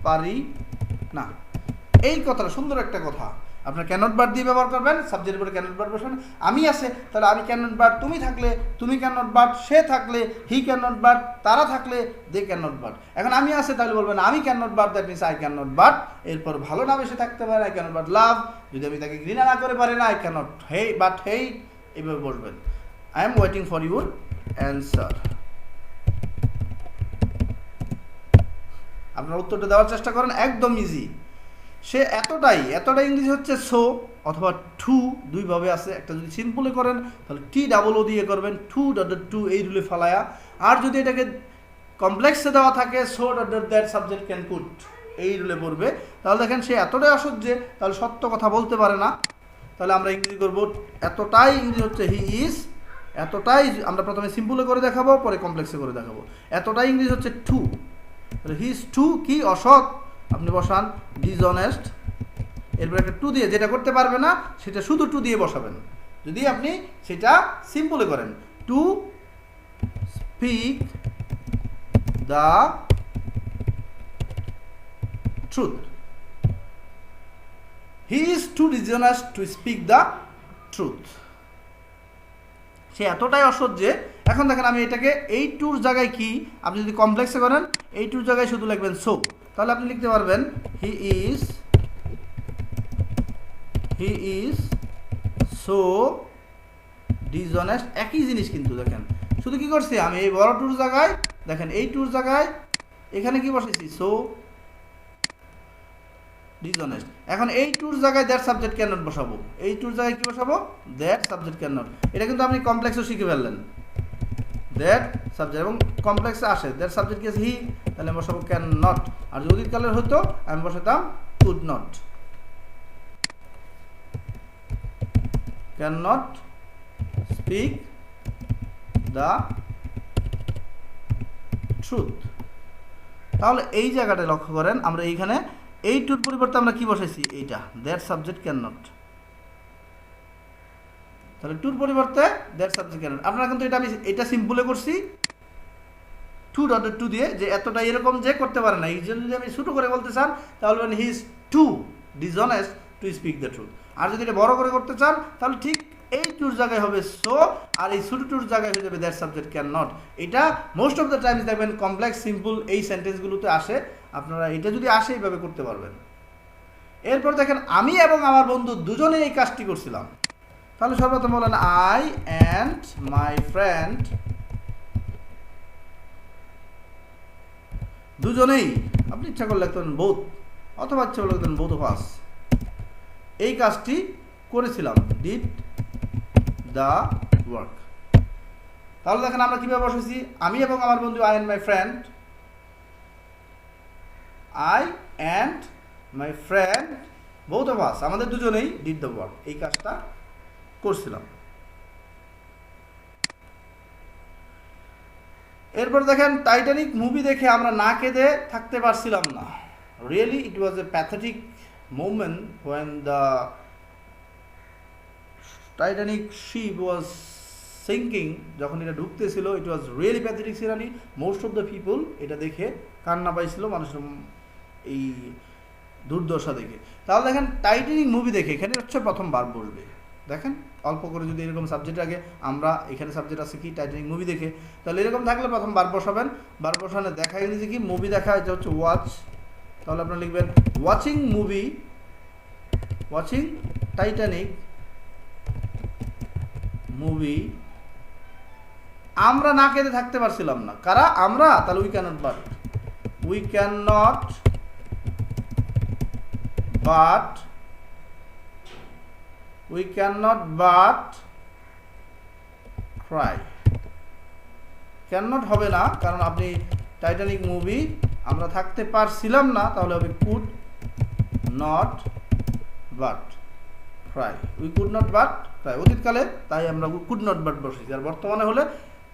পারি না। এই কথাটা সুন্দর একটা কথা, আপনার ক্যানট বাট দিয়ে ব্যবহার করবেন, সাবজেক্টের পরে ক্যানট বাট বসান। আমি আছে তাহলে আমি ক্যানট বাট, তুমি থাকলে তুমি ক্যানট বাট, সে থাকলে হি ক্যানট বাট, তারা থাকলে দে ক্যানট বাট। এখন আমি আছে তাহলে বলবেন আমি cannot but, that means I cannot but. এরপর ভালো না বেশে থাকতে পারে, আই ক্যানট বাট লাভ। যদি আমি তাকে ঘৃণা না করে পারি না, আই ক্যানট হেই বাট হেই। এইভাবে বলবেন। I am waiting for your answer. আপনার উত্তরটা দেওয়ার চেষ্টা করেন, একদম ইজি। সে এতটাই ইংরেজি হচ্ছে সো অথবা টু, দুইভাবে আছে। একটা যদি সিম্পলে করেন তাহলে টি ডাবল ও দিয়ে করবেন, টু ডট ডট টু এই রুলে ফালায়া। আর যদি এটাকে কমপ্লেক্সে দেওয়া থাকে, so dot dot that subject can could এই রুলে পড়বে। তাহলে দেখেন সে এতটাই অসহ্যে, তাহলে সত্য কথা বলতে পারে না। তাহলে আমরা ইংরেজি করবো এতটাই, ইংরেজি হচ্ছে হি ইজ। এতটাই আমরা প্রথমে সিম্পলে করে দেখাবো, পরে কমপ্লেক্সে করে দেখাবো। এতটাই ইংরেজি হচ্ছে টু। হি ইজ টু কি অসৎ, আপনি বসান ডিসঅনেস্ট। এরপর একটা টু দিয়ে, যেটা করতে পারবে না সেটা শুধু টু দিয়ে বসাবেন। যদি আপনি সেটা সিম্পলে করেন, to speak the truth. He is too dishonest to speak the truth. সে এতটাই অসহ্যে। এখন দেখেন আমি এটাকে এই টুর জায়গায় কি, আপনি যদি কমপ্লেক্সে করেন এই টুর জায়গায় শুধু লিখবেন সো। তাহলে আপনি লিখতে পারবেন হি ইজ সো ডিসঅনেস্ট। একই জিনিস কিন্তু দেখেন, শুধু কি করছি আমি এই বড় টুর জায়গায়, দেখেন এই টুর জায়গায় এখানে কি বসেছি, সো ডিসঅনেস্ট। এখন এই টুর জায়গায় দ্যাট সাবজেক্ট ক্যান নট বসাবো, এই টুর জায়গায় কি বসাবো, দ্যাট সাবজেক্ট ক্যান নট। এটা কিন্তু আপনি কমপ্লেক্সও শিখে ফেললেন, দ্যাট সাবজেক্ট, এবং কমপ্লেক্সে আসে দ্যাট সাবজেক্ট কি আছে হি, তাহলে আমি বসাবো ক্যান নট। আর যদি কালের হতো আমি বসাতাম could not, can not speak the truth. তাহলে এই জায়গাটা লক্ষ্য করেন, আমরা এইখানে এই টুর পরিবর্তে আমরা কি বসাইছি, এইটা দ্যাট সাবজেক্ট ক্যান নট। তাহলে টুর পরিবর্তে দ্যাট সাবজেক্ট ক্যান নট। আপনারা কিন্তু এটা আমি এটা সিম্পলে করছি টু ডট টু দিয়ে, যে এতটা এরকম যে করতে পারে না। এই জন্য যদি আমি ছোটো করে বলতে চান তাহলে he is too dishonest to speak the truth. আর যদি এটা বড় করে করতে চান তাহলে ঠিক এই টুর জায়গায় হবে সো, আর এই ছোটো টুর জায়গায় হয়ে যাবে দ্যাট সাবজেক্ট ক্যান নট। এটা মোস্ট অফ দ্য টাইমস দেখবেন কমপ্লেক্স সিম্পল এই সেন্টেন্সগুলোতে আসে। আপনারা এটা যদি আসে এইভাবে করতে পারবেন। এরপর দেখেন আমি এবং আমার বন্ধু দুজনেই এই কাজটি করছিলাম। তাহলে সর্বপ্রথম বলেন আই অ্যান্ড মাই ফ্রেন্ড দুজনেই, আপনি ইচ্ছা করলে লিখতেন বোথ, অথবা ইচ্ছা করলে লিখতেন বোথ অফ আস, এই কাজটি করেছিলাম, ডিড দ্য ওয়ার্ক। তাহলে দেখেন আমরা কীভাবে বসেছি, আমি এবং আমার বন্ধু, I and my friend, I and my friend both of us, আমাদের দুজনেই ডিড দ্য ওয়ার্ক, এই কাজটা করছিলাম। এরপর দেখেন টাইটানিক মুভি দেখে আমরা না কেঁদে থাকতে পারছিলাম না। Really it was a pathetic moment when the Titanic ship was sinking, যখন এটা ঢুকতেছিল, it was really pathetic scenery. Most of the people এটা দেখে কান্না পাইছিল, মানুষের এই দুর্দশা দেখে। তাহলে দেখেন টাইটানিক মুভি দেখে এখানে হচ্ছে প্রথম ভার্ব বসবে। দেখেন অল্প করে যদি এরকম সাবজেক্ট আগে আমরা এখানে সাবজেক্ট আছে কি টাইটানিক মুভি দেখে, তাহলে এরকম থাকলে প্রথম ভার্ব বসাবেন। ভার্ব বসানো দেখা গেছে কি মুভি দেখা, এটা হচ্ছে ওয়াচ, তাহলে আপনারা লিখবেন watching movie, watching Titanic movie. আমরা না কেঁদে থাকতে পারছিলাম না, কারা? আমরা, তাহলে we cannot but, we can not but, we cannot but cry। cannot হবে না, কারণ আপনি টাইটানিক মুভি আমরা থাকতে পারছিলাম না, তাহলে হবে could not but cry, we could not but cry। অতীতকালে তাই আমরা could not but বসেছি, আর বর্তমানে হলে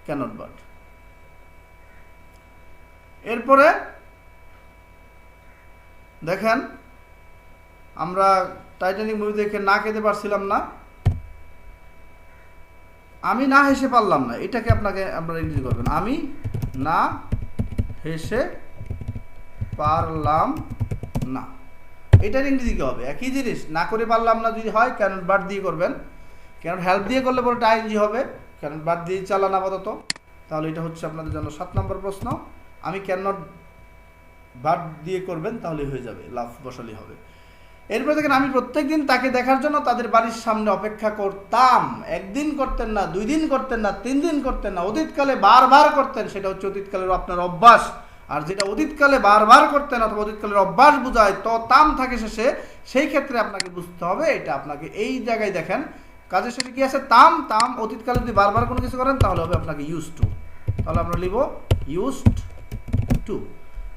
cannot but। এরপরে দেখেন আমরা টাইটানিক মুভি দেখে না কেঁদে পারছিলাম না, আমি না হেসে পারলাম না, এটাকে আপনারা ইংরেজি করবেন আমি না হেসে পারলাম না। এটার ইংরেজি কি হবে? একই জিনিস, না করে পারলাম না যদি হয় ক্যানট বাট দিয়ে করবেন, ক্যানট হেল্প দিয়ে করলে পরে আইএনজি হবে, ক্যানট বাট দিয়ে চালান আপাতত। তাহলে এটা হচ্ছে আপনাদের জন্য 7 নম্বর প্রশ্ন। আমি ক্যানট বাট দিয়ে করবেন, তাহলে হয়ে যাবে, লাভ বসালেই হবে। এরপর দেখেন আমি প্রত্যেকদিন তাকে দেখার জন্য তাদের বাড়ির সামনে অপেক্ষা করতাম। একদিন করতেন না, 2 দিন করতেন না, 3 দিন করতেন না, অতীতকালে বারবার করতেন, সেটা হচ্ছে অতীতকালের আপনার অভ্যাস। আর যেটা অতীতকালে বারবার করতেন অথবা অতীতকালের অভ্যাস বোঝায় তো তাম থাকে শেষে, সেই ক্ষেত্রে আপনাকে বুঝতে হবে এটা আপনাকে এই জায়গায় দেখেন কাজের শেষে কি আছে? তাম। তাম অতীতকালে যদি বারবার কোনো কিছু করেন তাহলে হবে আপনাকে ইউজ টু, তাহলে আমরা লিখব ইউজড টু,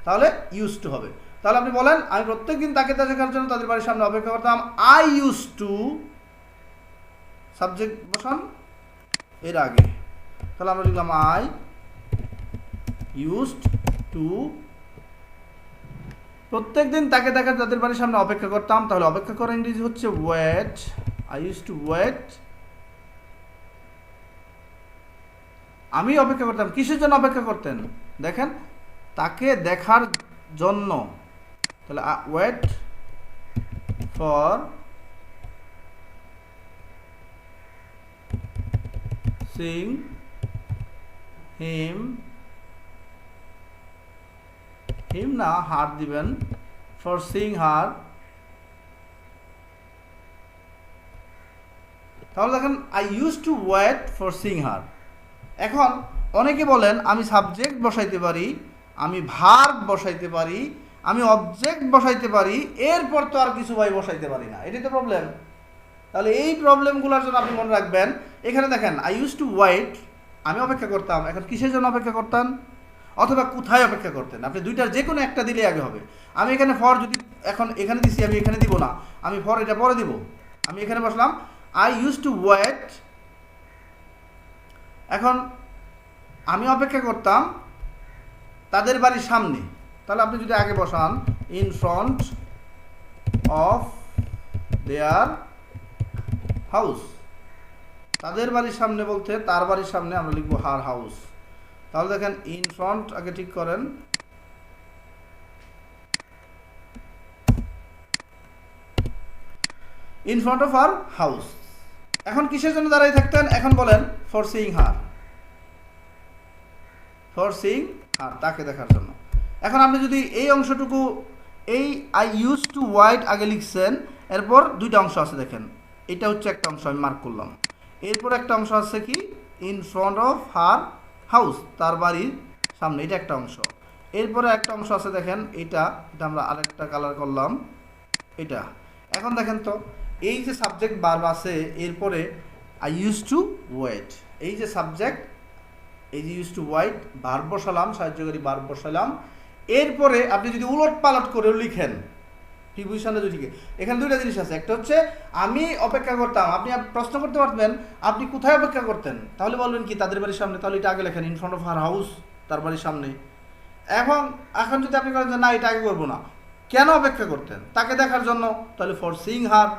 তাহলে ইউজ টু হবে। তাহলে আপনি বলেন আমি প্রত্যেকদিন তাকে দেখার জন্য তাদের বাড়ির সামনে অপেক্ষা করতাম, আই ইউজ টু, সাবজেক্ট বসান এর আগে, তাহলে আমরা লিখলাম আই ইউজড টু, প্রত্যেকদিন তাকে দেখার তাদের বাড়ির সামনে অপেক্ষা করতাম, তাহলে অপেক্ষা করা ইংরেজি হচ্ছে wait, I use to wait. আমি অপেক্ষা করতাম, কিসের জন্য অপেক্ষা করতেন? দেখেন তাকে দেখার জন্য, তাহলে wait for seeing him, him না হার দিবেন, ফর সিং হার। তাহলে দেখেন I use to wait for seeing her. এখন অনেকে বলেন আমি সাবজেক্ট বসাইতে পারি, আমি ভার্ব বসাইতে পারি, আমি অবজেক্ট বসাইতে পারি, এরপর তো আর কিছু ভাই বসাইতে পারি না, এটাই তো প্রবলেম। তাহলে এই প্রবলেমগুলোর জন্য আপনি মনে রাখবেন, এখানে দেখেন আই ইউজ টু ওয়েট, আমি অপেক্ষা করতাম, এখন কিসের জন্য অপেক্ষা করতেন অথবা কোথায় অপেক্ষা করতেন, আপনি দুইটার যে কোনো একটা দিলে আগে হবে। আমি এখানে ফর যদি এখন এখানে দিছি, আমি এখানে দিব না, আমি ফর এটা পরে দিব, আমি এখানে বসলাম আই ইউজ টু ওয়েট। এখন আমি অপেক্ষা করতাম তাদের বাড়ির সামনে, তাহলে আপনি যদি আগে বসান in front of their house, তাদের বাড়ির সামনে বলতে তার বাড়ির সামনে আমরা লিখবো হার হাউস। তাহলে দেখেন ইন ফ্রন্ট আগে ঠিক করেন, in front of her house. এখন কিসের জন্য দাঁড়িয়ে থাকতেন? এখন বলেন for seeing her, for seeing her, তাকে দেখার জন্য। এখন আপনি যদি এই অংশটুকু এই আই ইউজ টু ওয়াইট আগে লিখছেন, এরপর দুইটা অংশ আছে দেখেন, এটা হচ্ছে একটা অংশ আমি মার্ক করলাম, এরপর একটা অংশ আছে কি in front of her house, তার বাড়ির সামনে, এটা একটা অংশ। এরপরে একটা অংশ আছে দেখেন, এটা আমরা আরেকটা কালার করলাম এটা। এখন দেখেন তো এই যে সাবজেক্ট ভার্ব আছে, এরপরে আই ইউজ টু ওয়েট, এই যে সাবজেক্ট, এই যে ইউজ টু ওয়েট ভার্ব বসালাম, সাহায্যকারী ভার্ব বসালাম। এরপরে আপনি যদি উলট পালট করেও লিখেন প্রিপোজিশনে দুই থেকে। এখানে দুইটা জিনিস আছে, একটা হচ্ছে আমি অপেক্ষা করতাম, আপনি প্রশ্ন করতে পারবেন আপনি কোথায় অপেক্ষা করতেন, তাহলে বলবেন কি তাদের বাড়ির সামনে, তাহলে এটা আগে লেখেন in front of her house, তার বাড়ির সামনে। এখন যদি আপনি করেন যে না এটা আগে করবো না, কেন অপেক্ষা করতেন, তাকে দেখার জন্য, তাহলে ফর সিইং হার,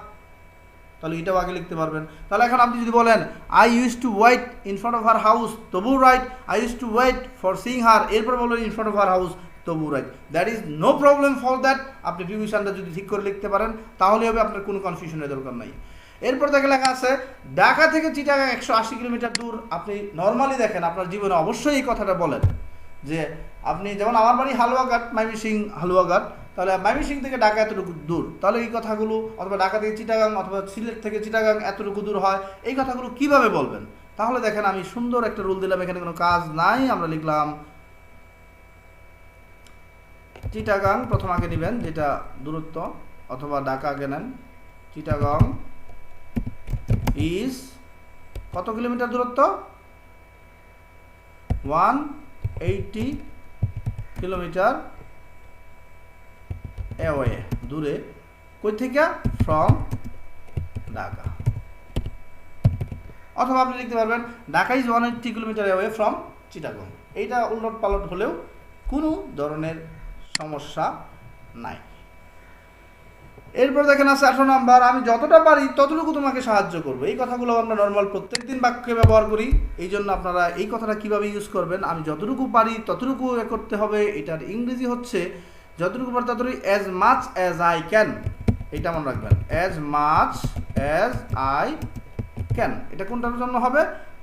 তাহলে এটাও আগে লিখতে পারবেন। তাহলে এখন আপনি যদি বলেন I use to wait in front of her house, তবু right, I use to wait for seeing her, এরপর বলবেন in front of her house, তবু right, that is no problem for that. আপনি প্রিপোজিশনটা যদি ঠিক করে লিখতে পারেন তাহলে হবে, আপনার কোনো কনফিউশনের দরকার নাই। এরপর দেখে লেখা আছে ঢাকা থেকে চিটাগাং 180 কিলোমিটার দূর। আপনি নর্মালি দেখেন আপনার জীবনে অবশ্যই এই কথাটা বলেন যে আপনি যেমন আমার বাড়ি হালুয়াঘাট, ময়মনসিং হালুয়াঘাট, তাহলে ময়মনসিং থেকে ঢাকা এতটুকু দূর, তাহলে এই কথাগুলো, অথবা ঢাকা থেকে চিটাগাং অথবা সিলেট থেকে চিটাগাং এতটুকু দূর হয়, এই কথাগুলো কিভাবে বলবেন? তাহলে দেখেন আমি সুন্দর একটা রুল দিলাম, এখানে কোনো কাজ নাই, আমরা লিখলাম চিটাগাং প্রথম আগে নেবেন যেটা দূরত্ব, অথবা ঢাকা আগে নেন। চিটাগাং ইজ কত কিলোমিটার দূরত্ব? 180 কিলোমিটার অ্যাওয়ে, দূরে। কই থেকে? ফ্রম ঢাকা। অথবা আপনি লিখতে পারবেন Dhaka is 180 kilometre away from Chittagong. এইটা উলট পালট হলেও কোনো ধরনের সমস্যা নাই। এরপর দেখেন আছে 18 নাম্বার, আমি যতটা পারি ততটুকু তোমাকে সাহায্য করবো। এই কথাগুলো আমরা নর্মাল প্রত্যেকদিন বাক্যে ব্যবহার করি, এই জন্য আপনারা এই কথাটা কিভাবে ইউজ করবেন, আমি যতটুকু পারি ততটুকু করতে হবে। এটার ইংরেজি হচ্ছে যতটুকু পারি ততটুকু, as much as I can, এটা মনে রাখবেন, as much as I can. এটা কোনটার জন্য হবে?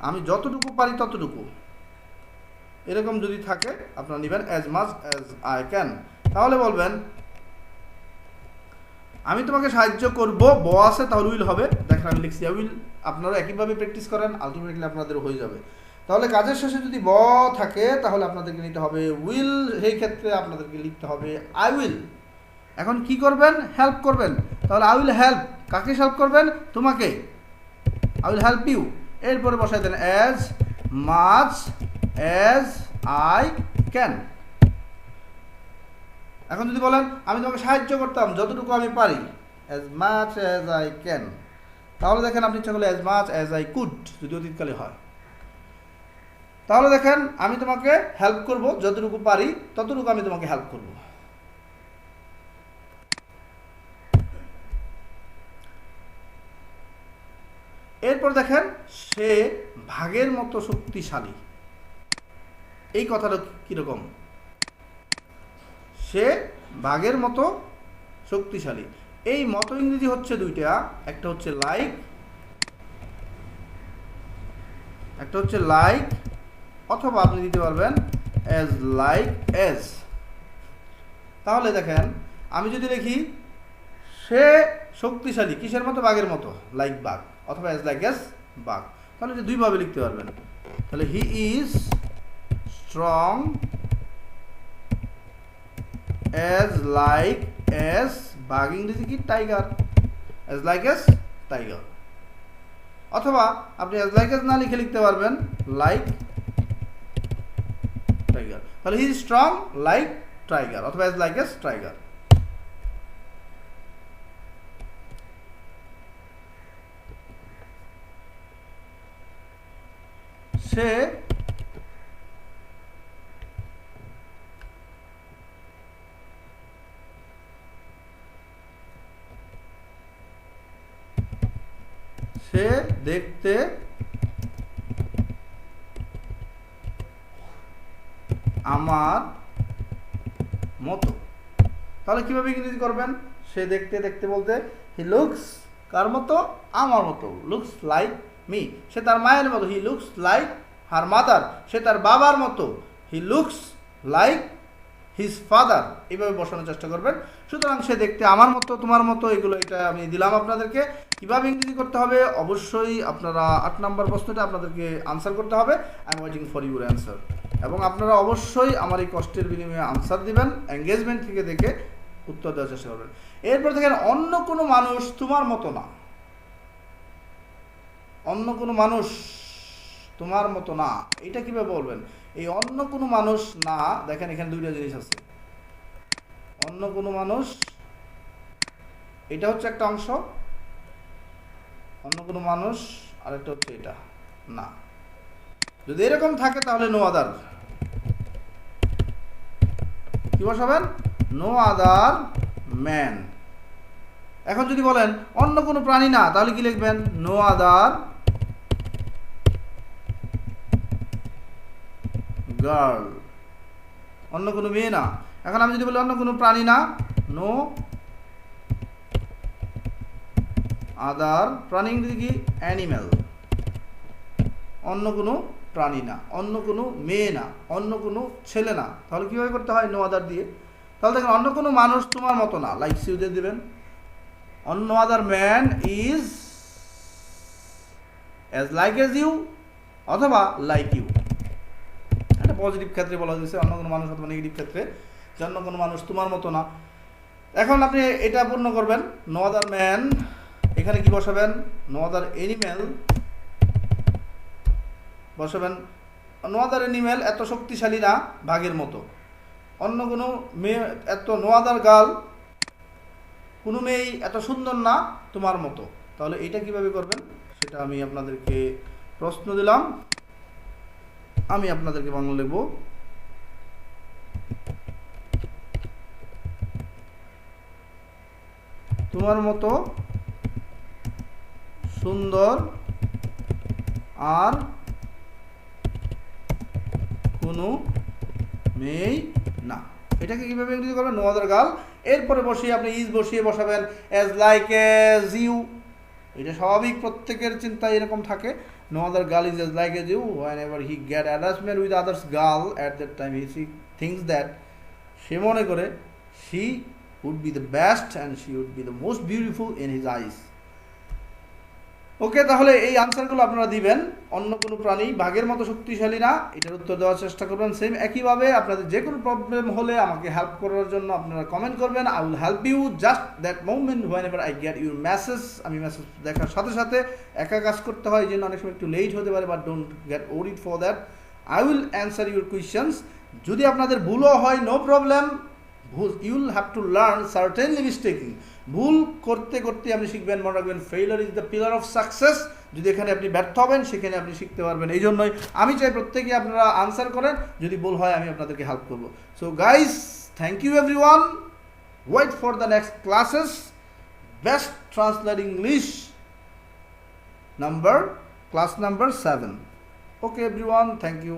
আমি যতটুকু পারি ততটুকু, এরকম যদি থাকে আপনারা নেবেন as much as I can. তাহলে বলবেন আমি তোমাকে সাহায্য করব, ব আছে তাহলে উইল হবে। দেখেন আমি লিখছি উইল, আপনারা একইভাবে প্র্যাকটিস করেন, আলটিমেটলি আপনাদের হয়ে যাবে। তাহলে কাজের শেষে যদি ব থাকে তাহলে আপনাদেরকে নিতে হবে উইল, সেই ক্ষেত্রে আপনাদেরকে লিখতে হবে আই উইল। এখন কি করবেন? হেল্প করবেন। তাহলে আই উইল হেল্প, কাকে হেল্প করবেন? তোমাকে, আই উইল হেল্প ইউ। এরপরে বসাই দেন as much as I can. এখন যদি বলেন আমি তোমাকে সাহায্য করতাম যতটুকু আমি পারি, as much as I can. তাহলে দেখেন আপনি ইচ্ছা করলে as much as I could, যদি অতীতকালে হয়। তাহলে দেখেন আমি তোমাকে হেল্প করব, যতটুকু পারি ততটুকু আমি তোমাকে হেল্প করব। এরপর দেখেন সে ভাগের মতো শক্তিশালী। এই কথাটা কিরকম? সে বাঘের মতো শক্তিশালী। এই মতো ইংরেজি হচ্ছে দুইটা, একটা হচ্ছে লাইক, একটা হচ্ছে লাইক, অথবা আপনি দিতে পারবেন অ্যাজ লাইক অ্যাজ। তাহলে দেখেন আমি যদি লিখি সে শক্তিশালী কিসের মতো? বাঘের মতো, লাইক বাঘ, অথবা অ্যাজ লাইক অ্যাজ বাঘ। তাহলে যে দুইভাবে লিখতে পারবেন। তাহলে he is strong as like as বাঘ, ইংরেজি কি? Tiger, as like as tiger. অথবা আপনি অ্যাজ লাইক অ্যাজ না লিখে লিখতে পারবেন লাইক টাইগার। তাহলে he is strong like tiger, অথবা অ্যাজ লাইক অ্যাজ টাইগার। সে সে দেখতে আমার মতো। তাহলে কিভাবে ইংরেজি করবেন? সে দেখতে দেখতে বলতে হি লুকস কার মতো? আমার মতো, লুকস লাইক মি। সে তার মায়ের মতো, he looks like her mother. সে তার বাবার মতো, he looks like his father. এইভাবে বসানোর চেষ্টা করবেন। সুতরাং সে দেখতে আমার মতো, তোমার মতো, এগুলো এটা আমি দিলাম আপনাদেরকে। কীভাবে ইংরেজি করতে হবে অবশ্যই আপনারা 8 নম্বর প্রশ্নটা আপনাদেরকে আনসার করতে হবে। I am waiting for your answer. এবং আপনারা অবশ্যই আমার এই কষ্টের বিনিময়ে আনসার দিবেন, এঙ্গেজমেন্ট থেকে দেখে উত্তর দেওয়ার চেষ্টা করবেন। এরপর দেখেন অন্য কোনো মানুষ তোমার মতো না, অন্য কোনো মানুষ তোমার মতো না, এটা কিভাবে বলবেন? এই অন্য কোনো মানুষ না, দেখেন এখানে দুইটা জিনিস আছে। অন্য কোনো মানুষ এটা হচ্ছে একটা অংশ, অন্য কোনো মানুষ, আরেকটা হচ্ছে এটা না। যদি এরকম থাকে তাহলে নো আদার। কি বসাবেন? No other man. এখন যদি বলেন অন্য কোনো প্রাণী না, তাহলে কি লিখবেন? নো আদার গার্ল, অন্য কোনো মেয়ে না। এখন আমি যদি বলি অন্য কোনো প্রাণী না, নো আদার, প্রাণী ইংরেজি কি? অ্যানিম্যাল। অন্য কোনো প্রাণী না, অন্য কোনো মেয়ে না, অন্য কোনো ছেলে না, তাহলে কীভাবে করতে হয়? নো আদার দিয়ে। তাহলে দেখেন অন্য কোনো মানুষ তোমার মতো না, লাইক ইউ দিয়ে দেবেন। অন্য other man is as like as you, অথবা লাইক ইউ। এটা পজিটিভ ক্ষেত্রে বলা হয়েছে, অন্য কোনো মানুষ অথবা নেগেটিভ ক্ষেত্রে, যে অন্য কোনো মানুষ তোমার মতো না। এখন আপনি এটা পূর্ণ করবেন, নো আদার ম্যান, এখানে কি বসাবেন? নো আদার এনিম্যাল বসাবেন। নো আদার এনিম্যাল এত শক্তিশালী না বাঘের মতো। অন্য কোনো মেয়ে এত, নো আদার গার্ল, কোনো মেয়েই এত সুন্দর না তোমার মতো। তাহলে এটা কিভাবে করবেন সেটা আমি আপনাদেরকে প্রশ্ন দিলাম, আমি আপনাদেরকে বাংলা লিখব। তোমার মতো সুন্দর আর কোনো মেয়েই না। এটাকে কিভাবে ইংরেজি করবেন? নো আদার গার্ল, এরপরে বসিয়ে আপনি ইজ বসিয়ে বসাবেন অ্যাজ লাইক এজ ইউ। এটা স্বাভাবিক, প্রত্যেকের চিন্তা এরকম থাকে। No other girl is as like as you, whenever he get attachment with others girl at that time he thinks that, সে মনে করে she would be the best and she would be the most beautiful in his eyes. ওকে, তাহলে এই আনসারগুলো আপনারা দিবেন। অন্য কোনো প্রাণী বাঘের মতো শক্তিশালী না, এটার উত্তর দেওয়ার চেষ্টা করবেন। সেম একইভাবে আপনাদের যে কোনো প্রবলেম হলে আমাকে হেল্প করার জন্য আপনারা কমেন্ট করবেন। I will help you just that moment whenever I get your message. আমি মেসেজ দেখার সাথে সাথে একা কাজ করতে হয়, এই জন্য অনেক সময় একটু লেট হতে পারে, but don't get worried for that. I will answer your questions. যদি আপনাদের ভুলও হয়, no problem, you will have to learn certainly mistaking. ভুল করতে করতে আপনি শিখবেন। মনে রাখবেন, failure is the pillar of success. যদি এখানে আপনি ব্যর্থ হবেন, সেখানে আপনি শিখতে পারবেন। এই জন্যই আমি চাই প্রত্যেকে আপনারা আনসার করেন, যদি ভুল হয় আমি আপনাদেরকে হেল্প করবো। So guys, thank you everyone, wait for the next classes. Best translate English class number 7. Okay everyone, thank you.